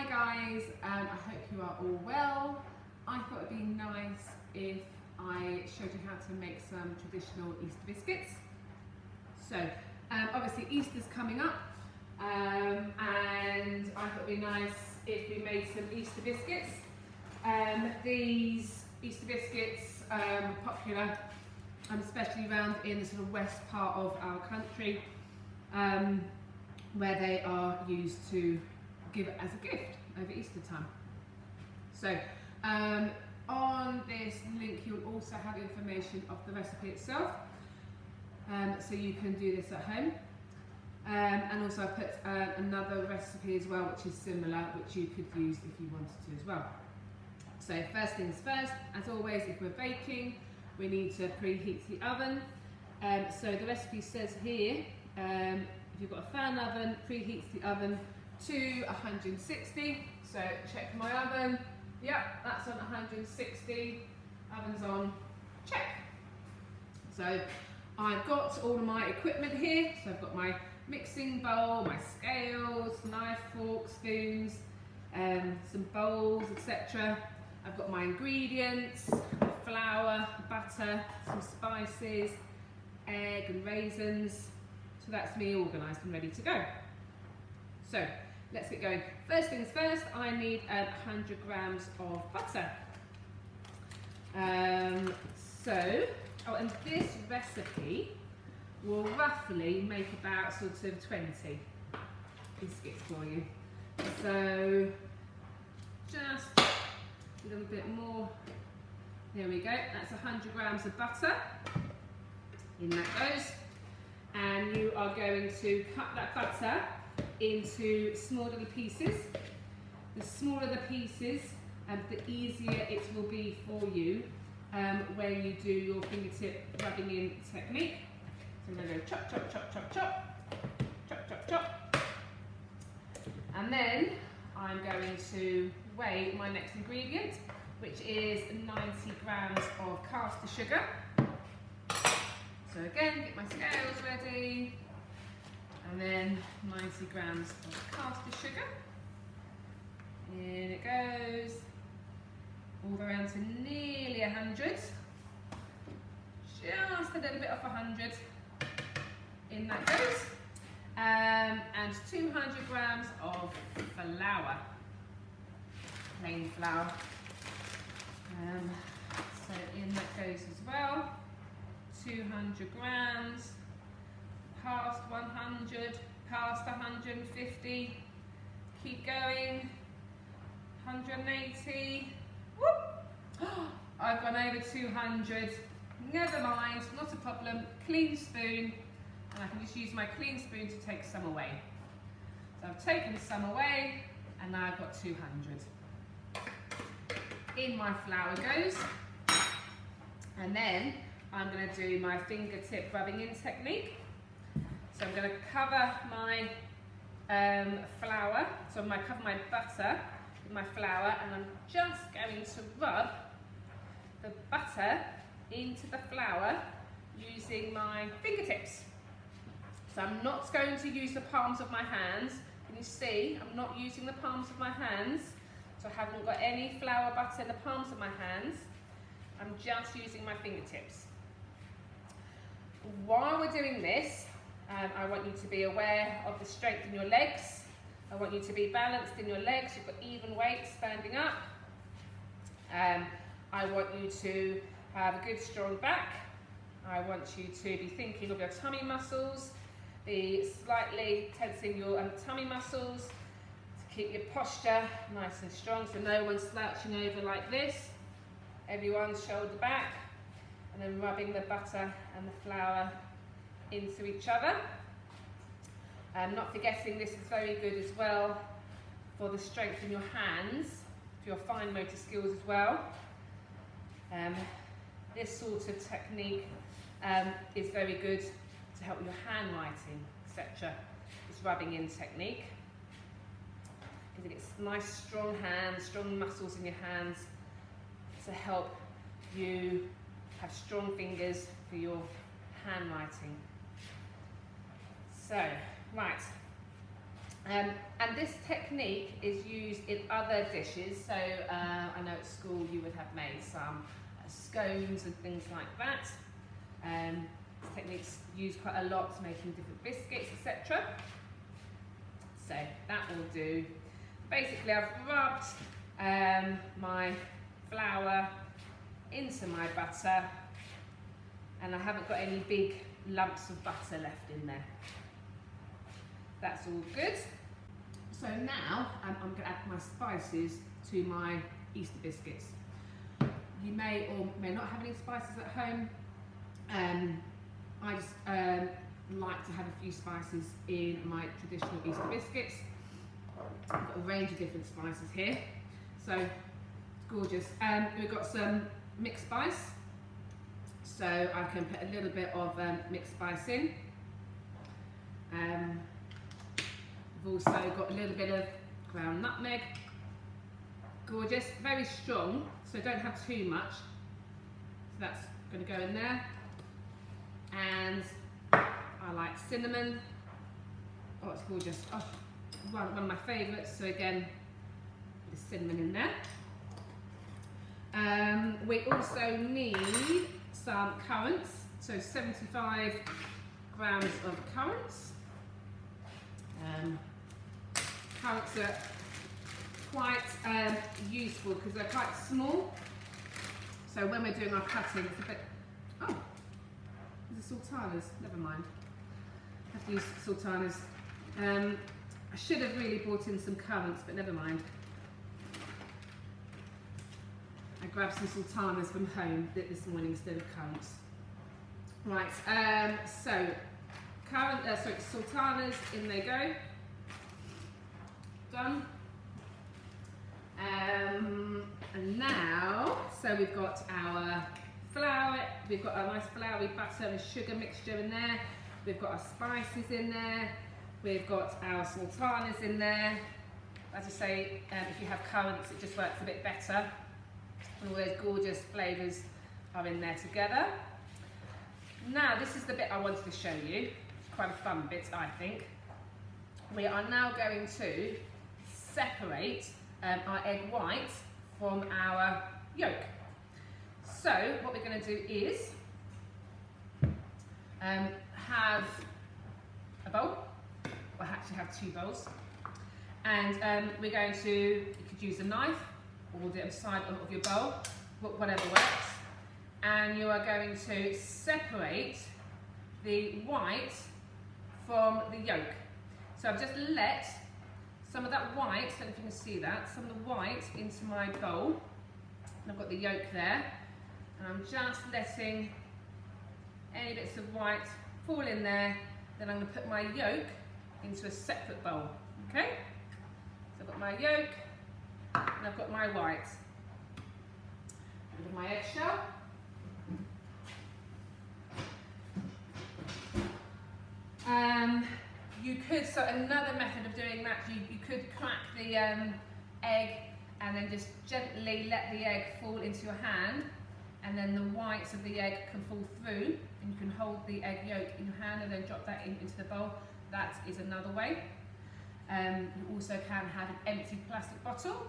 Hi guys, I hope you are all well. I thought it'd be nice if I showed you how to make some traditional Easter biscuits. So obviously Easter's coming up and I thought it'd be nice if we made some Easter biscuits. These Easter biscuits are popular, especially around in the sort of west part of our country, where they are used to give it as a gift over Easter time. So on this link you'll also have information of the recipe itself, so you can do this at home, and also I put another recipe as well which is similar, which you could use if you wanted to as well. So first things first, as always, if we're baking we need to preheat the oven. So the recipe says here, if you've got a fan oven, preheat the oven to 160. So check my oven. Yep, that's on 160. Oven's on. Check. So I've got all of my equipment here. So I've got my mixing bowl, my scales, knife, fork, spoons, some bowls, etc. I've got my ingredients, flour, butter, some spices, egg and raisins. So that's me organised and ready to go. So let's get going. First things first, I need 100 grams of butter. And this recipe will roughly make about sort of 20 biscuits for you. So just a little bit more. There we go. That's 100 grams of butter. In that goes. And you are going to cut that butter into small little pieces. The smaller the pieces, the easier it will be for you when you do your fingertip rubbing in technique. So I'm going to go chop, chop, chop, chop, chop, chop, chop, chop. And then I'm going to weigh my next ingredient, which is 90 grams of caster sugar. So again, get my scales ready, and then 90 grams of caster sugar. In it goes, all the way around to nearly 100. Just a little bit off 100. In that goes. And 200 grams of flour, plain flour. So in that goes as well. 200 grams, past 100, past 150, keep going, 180, whoop! I've gone over 200, never mind, not a problem, clean spoon, and I can just use my clean spoon to take some away. So I've taken some away, and now I've got 200. In my flour goes, and then I'm going to do my fingertip rubbing in technique. So I'm going to cover my flour, so I'm going to cover my butter with my flour, and I'm just going to rub the butter into the flour using my fingertips. So I'm not going to use the palms of my hands. Can you see? I'm not using the palms of my hands, so I haven't got any flour butter in the palms of my hands. I'm just using my fingertips. While we're doing this, I want you to be aware of the strength in your legs. I want you to be balanced in your legs. You've got even weight standing up. I want you to have a good strong back. I want you to be thinking of your tummy muscles, be slightly tensing your tummy muscles to keep your posture nice and strong, so no one's slouching over like this. Everyone's shoulder back, and then rubbing the butter and the flour into each other. Not forgetting this is very good as well for the strength in your hands, for your fine motor skills as well. This sort of technique is very good to help your handwriting, etc. This rubbing in technique, because it gets nice strong hands, strong muscles in your hands to help you have strong fingers for your handwriting. So, right, And this technique is used in other dishes. So I know at school you would have made some scones and things like that. This technique's used quite a lot to making different biscuits, etc. So that will do. Basically, I've rubbed my flour into my butter, and I haven't got any big lumps of butter left in there. That's all good. So now I'm going to add my spices to my Easter biscuits. You may or may not have any spices at home. I just like to have a few spices in my traditional Easter biscuits. I've got a range of different spices here, so it's gorgeous. We've got some mixed spice, so I can put a little bit of mixed spice in. We've also got a little bit of ground nutmeg. Gorgeous, very strong, so don't have too much. So that's going to go in there. And I like cinnamon. Oh, it's gorgeous. Oh, one of my favourites. So again, the cinnamon in there. We also need some currants. So 75 grams of currants. Currants are quite useful because they're quite small. So when we're doing our cutting, it's a bit. Oh, these are sultanas. Never mind. I have to use sultanas. I should have really brought in some currants, but never mind. I grabbed some sultanas from home this morning instead of currants. Right. So sultanas, in they go. Done. And now, so we've got our flour, we've got our nice floury butter and sugar mixture in there, we've got our spices in there, we've got our sultanas in there. As I say, if you have currants, it just works a bit better. All those gorgeous flavours are in there together. Now, this is the bit I wanted to show you. It's quite a fun bit, I think. We are now going to separate our egg white from our yolk. So what we're going to do is have a bowl, or actually have two bowls, and we're going to, you could use a knife or the other side of your bowl, whatever works, and you are going to separate the white from the yolk. So I've just let some of that white, I don't know if you can see that, some of the white into my bowl. And I've got the yolk there, and I'm just letting any bits of white fall in there. Then I'm going to put my yolk into a separate bowl, okay? So I've got my yolk, and I've got my white. With my eggshell. You could, so another method of doing that, you could crack the egg and then just gently let the egg fall into your hand, and then the whites of the egg can fall through, and you can hold the egg yolk in your hand and then drop that into the bowl. That is another way. You also can have an empty plastic bottle,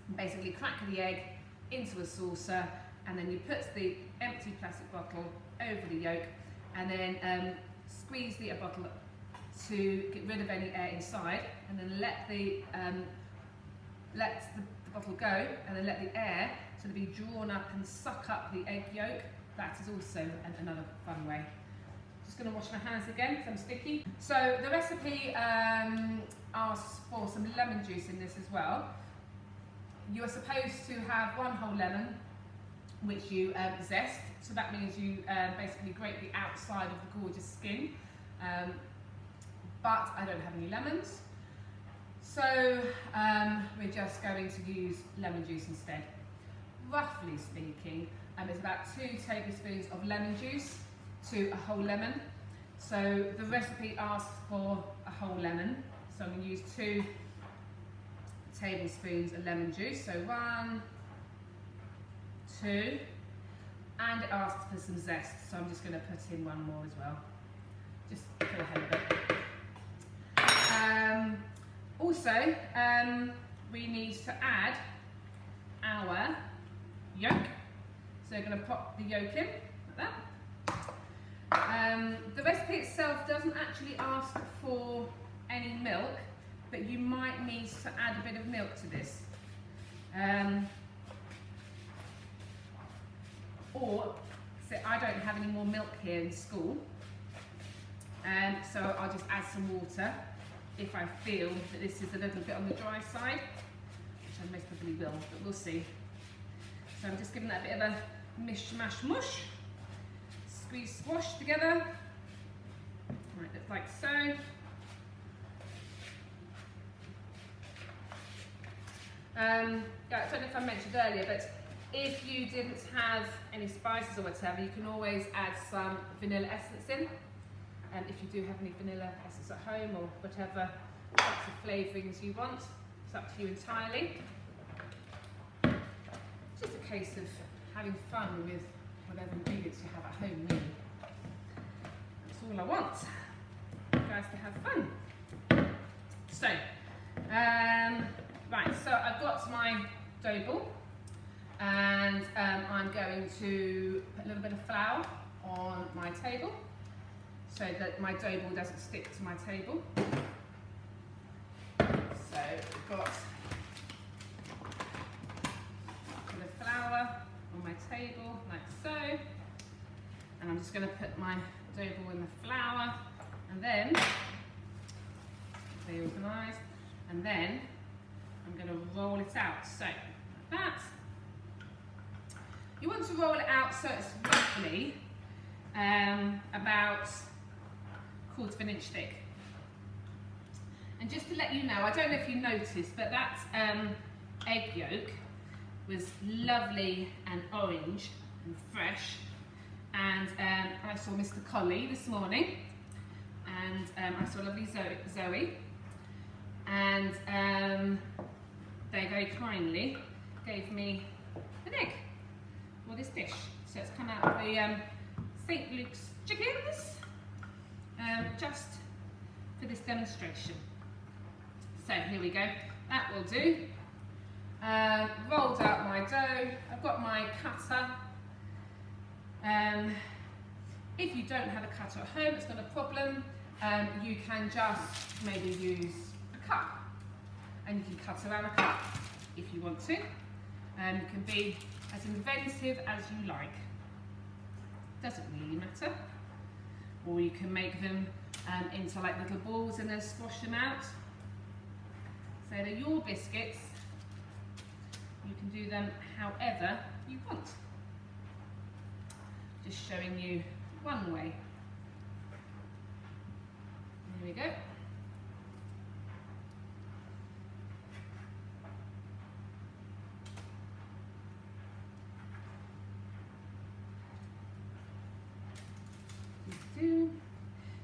and basically crack the egg into a saucer, and then you put the empty plastic bottle over the yolk, and then squeeze the bottle to get rid of any air inside, and then let the bottle go, and then let the air sort of be drawn up and suck up the egg yolk. That is also another fun way. Just going to wash my hands again because I'm sticky. So the recipe asks for some lemon juice in this as well. You are supposed to have one whole lemon, which you zest. So that means you basically grate the outside of the gorgeous skin. But I don't have any lemons, so we're just going to use lemon juice instead. Roughly speaking, it's about 2 tablespoons of lemon juice to a whole lemon. So the recipe asks for a whole lemon, so I'm going to use 2 tablespoons of lemon juice. So 1, 2, and it asks for some zest, so I'm just going to put in 1 more as well, just for the hell of it. Also, we need to add our yolk. So we're going to pop the yolk in, like that. The recipe itself doesn't actually ask for any milk, but you might need to add a bit of milk to this. Or, so I don't have any more milk here in school, so I'll just add some water if I feel that this is a little bit on the dry side, which I most probably will, but we'll see. So I'm just giving that a bit of a mish mash mush, squeeze squash together, right, looks like so. I don't know if I mentioned earlier, but if you didn't have any spices or whatever, you can always add some vanilla essence in. And if you do have any vanilla essence at home or whatever types of flavourings you want, it's up to you entirely. It's just a case of having fun with whatever ingredients you have at home, really. That's all I want, you guys to have fun. So, right, so I've got my dough ball, and I'm going to put a little bit of flour on my table so that my dough ball doesn't stick to my table. So we've got a bit of flour on my table, like so. And I'm just going to put my dough ball in the flour, and then, stay organised, and then I'm going to roll it out, so like that. You want to roll it out so it's roughly about 1/4 inch thick. And just to let you know, I don't know if you noticed, but that egg yolk was lovely and orange and fresh. And I saw Mr. Colley this morning, and I saw lovely Zoe, and they very kindly gave me an egg for this dish. So it's come out of the St. Luke's chickens, just for this demonstration. So here we go, that will do. Rolled out my dough, I've got my cutter. If you don't have a cutter at home, it's not a problem. You can just maybe use a cup, and you can cut around a cup if you want to. You can be as inventive as you like. Doesn't really matter. Or you can make them into like little balls and then squash them out. So they're your biscuits. You can do them however you want. Just showing you one way. Here we go.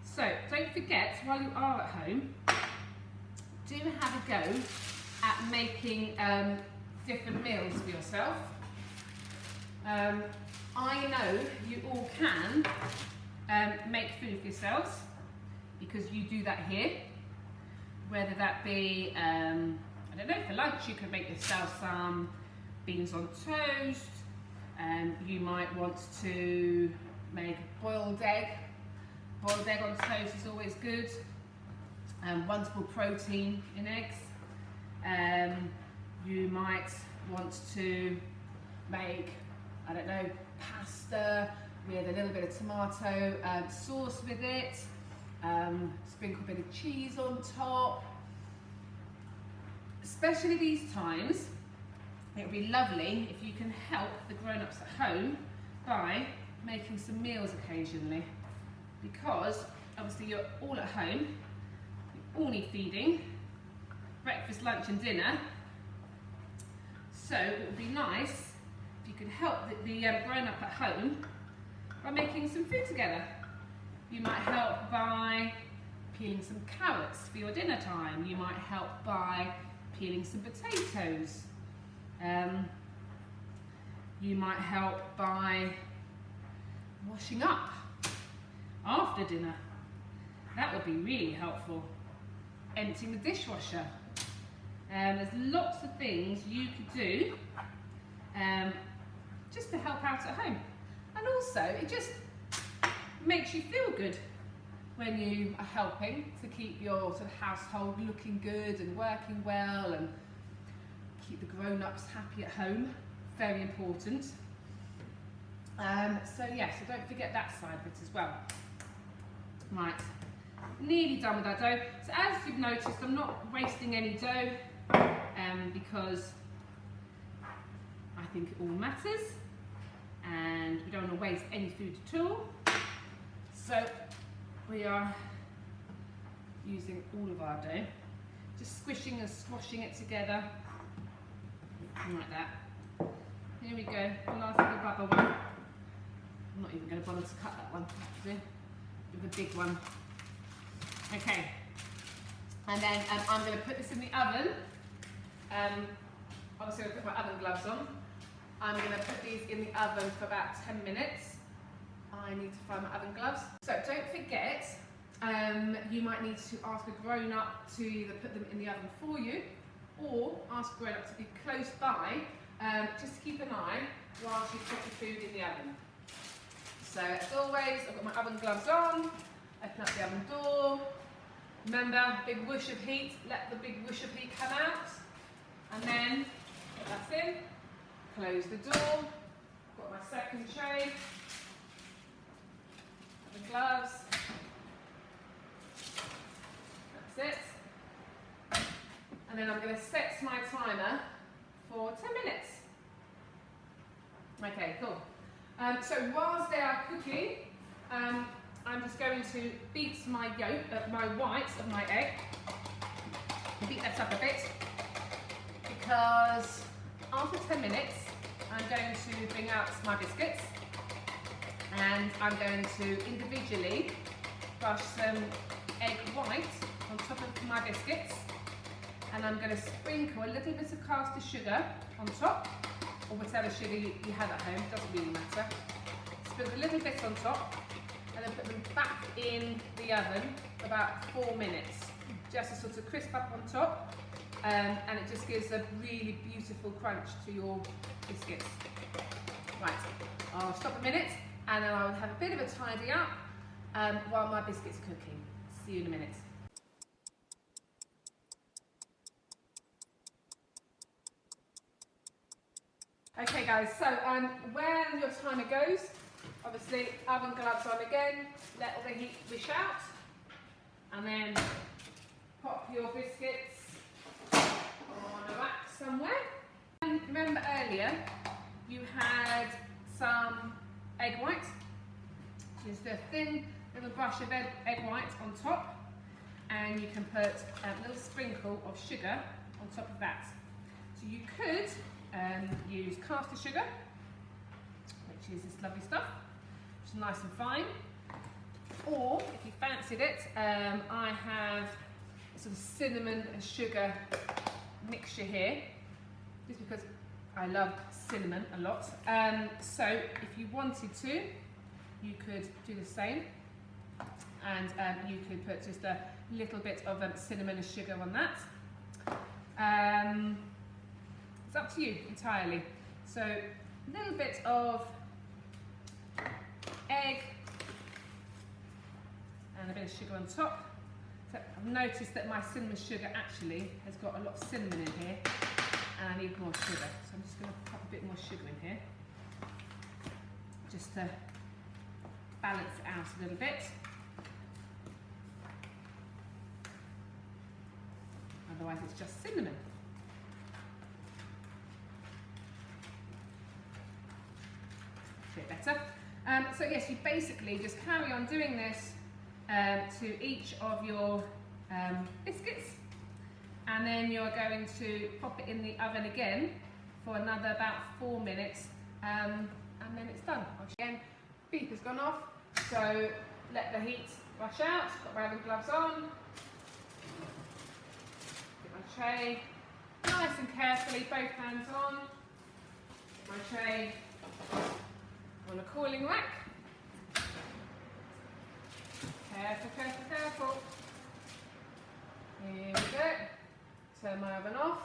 So don't forget, while you are at home, do have a go at making different meals for yourself. I know you all can make food for yourselves, because you do that here. Whether that be, I don't know, for lunch you could make yourself some beans on toast. You might want to make a boiled egg. Boiled egg on toast is always good. Wonderful protein in eggs. You might want to make, I don't know, pasta with a little bit of tomato sauce with it. Sprinkle a bit of cheese on top. Especially these times, it would be lovely if you can help the grown-ups at home by making some meals occasionally. Because obviously you're all at home, you all need feeding, breakfast, lunch and dinner. So it would be nice if you could help the grown-up at home by making some food together. You might help by peeling some carrots for your dinner time. You might help by peeling some potatoes. You might help by washing up after dinner. That would be really helpful. Emptying the dishwasher. There's lots of things you could do just to help out at home. And also, it just makes you feel good when you are helping to keep your sort of household looking good and working well, and keep the grown-ups happy at home. Very important. So don't forget that side of it as well. Right, nearly done with our dough. So as you've noticed, I'm not wasting any dough because I think it all matters and we don't want to waste any food at all. So we are using all of our dough, just squishing and squashing it together like that. Here we go, the last little rubber one. I'm not even going to bother to cut that one, actually, with a big one. Okay, and then I'm going to put this in the oven. Obviously, I'll put my oven gloves on. I'm going to put these in the oven for about 10 minutes. I need to find my oven gloves. So don't forget, you might need to ask a grown-up to either put them in the oven for you, or ask a grown-up to be close by, just to keep an eye whilst you put the food in the oven. So as always, I've got my oven gloves on, open up the oven door. Remember, big whoosh of heat, let the big whoosh of heat come out, and then put that in, close the door, got my second tray, the gloves, that's it, and then I'm going to set my timer for 10 minutes. Okay, cool. So whilst they are cooking, I'm just going to beat my my white of my egg. Beat that up a bit, because after 10 minutes, I'm going to bring out my biscuits, and I'm going to individually brush some egg white on top of my biscuits, and I'm going to sprinkle a little bit of caster sugar on top, or whatever sugar you have at home, doesn't really matter. Sprinkle a little bit on top, and then put them back in the oven for about 4 minutes, just to sort of crisp up on top, and it just gives a really beautiful crunch to your biscuits. Right, I'll stop a minute, and then I'll have a bit of a tidy up while my biscuits are cooking. See you in a minute. Okay guys, so when your timer goes, obviously oven gloves on again, let all the heat wish out, and then pop your biscuits on a rack somewhere. And remember earlier, you had some egg white, just a thin little brush of egg white on top, and you can put a little sprinkle of sugar on top of that. So you could use caster sugar, which is this lovely stuff, which is nice and fine. Or if you fancied it, I have a sort of cinnamon and sugar mixture here, just because I love cinnamon a lot. So if you wanted to, you could do the same, and you could put just a little bit of cinnamon and sugar on that. It's up to you entirely. So a little bit of egg and a bit of sugar on top. So I've noticed that my cinnamon sugar actually has got a lot of cinnamon in here, and I need more sugar. So I'm just going to pop a bit more sugar in here, just to balance it out a little bit. Otherwise it's just cinnamon. Bit better. So yes, you basically just carry on doing this to each of your biscuits, and then you're going to pop it in the oven again for another about 4 minutes, and then it's done. Again, beep has gone off, so let the heat rush out. Got my oven gloves on. Get my tray nice and carefully, both hands on. Get my tray on a cooling rack. Careful, careful, careful. Here we go. turn my oven off.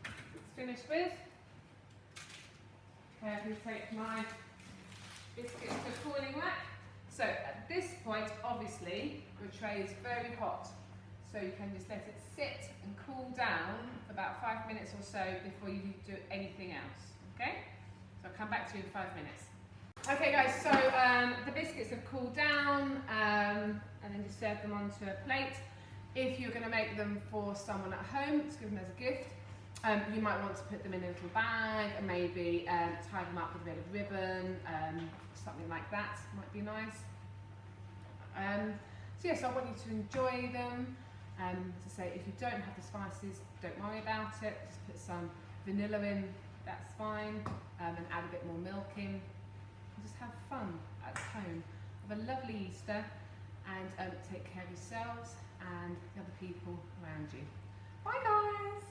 It's finished with. Carefully take my biscuits to cooling rack. So at this point, obviously, your tray is very hot. So you can just let it sit and cool down for about 5 minutes or so before you do anything else, okay? So I'll come back to you in 5 minutes. Okay guys, so the biscuits have cooled down and then just serve them onto a plate. If you're going to make them for someone at home, to give them as a gift, you might want to put them in a little bag and maybe tie them up with a bit of ribbon, something like that might be nice. So yes, I want you to enjoy them. As I say, if you don't have the spices, don't worry about it. Just put some vanilla in, that's fine, and add a bit more milk in. Just have fun at home. Have a lovely Easter, and take care of yourselves and the other people around you. Bye guys!